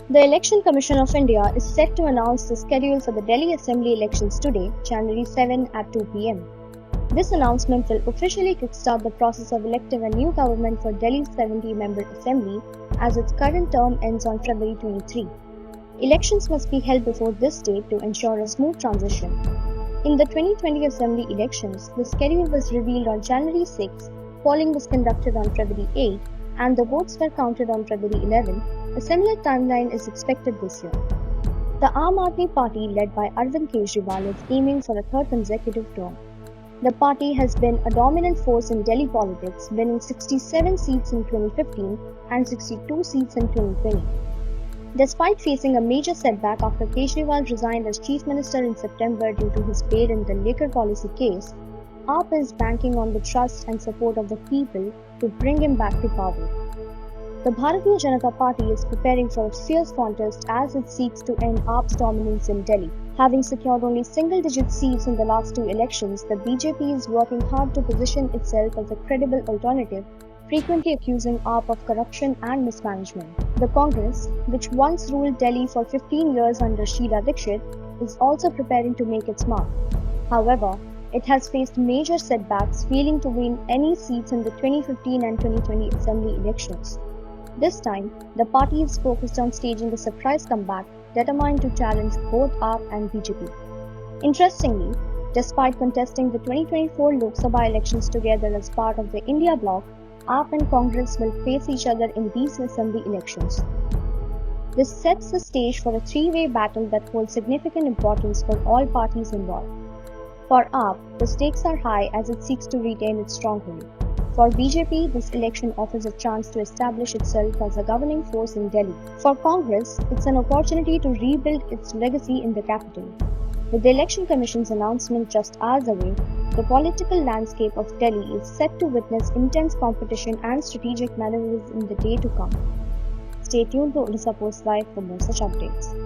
The Election Commission of India is set to announce the schedule for the Delhi Assembly elections today, January 7 at 2 pm. This announcement will officially kickstart the process of electing a new government for Delhi's 70-member assembly as its current term ends on February 23. Elections must be held before this date to ensure a smooth transition. In the 2020 Assembly elections, the schedule was revealed on January 6, polling was conducted on February 8, and the votes were counted on February 11. A similar timeline is expected this year. The Aam Aadmi Party, led by Arvind Kejriwal, is aiming for a third consecutive term. The party has been a dominant force in Delhi politics, winning 67 seats in 2015 and 62 seats in 2020. Despite facing a major setback after Kejriwal resigned as Chief Minister in September due to his bail in the liquor policy case, AAP is banking on the trust and support of the people to bring him back to power. The Bharatiya Janata Party is preparing for a fierce contest as it seeks to end AAP's dominance in Delhi. Having secured only single-digit seats in the last two elections, the BJP is working hard to position itself as a credible alternative, frequently accusing AAP of corruption and mismanagement. The Congress, which once ruled Delhi for 15 years under Sheila Dikshit, is also preparing to make its mark. However, it has faced major setbacks, failing to win any seats in the 2015 and 2020 Assembly elections. This time, the party is focused on staging a surprise comeback, determined to challenge both AAP and BJP. Interestingly, despite contesting the 2024 Lok Sabha elections together as part of the India bloc, AAP and Congress will face each other in these assembly elections. This sets the stage for a three-way battle that holds significant importance for all parties involved. For AAP, the stakes are high as it seeks to retain its stronghold. For BJP, this election offers a chance to establish itself as a governing force in Delhi. For Congress, it's an opportunity to rebuild its legacy in the capital. With the Election Commission's announcement just hours away, the political landscape of Delhi is set to witness intense competition and strategic maneuvers in the day to come. Stay tuned to Odisha Post Live for more such updates.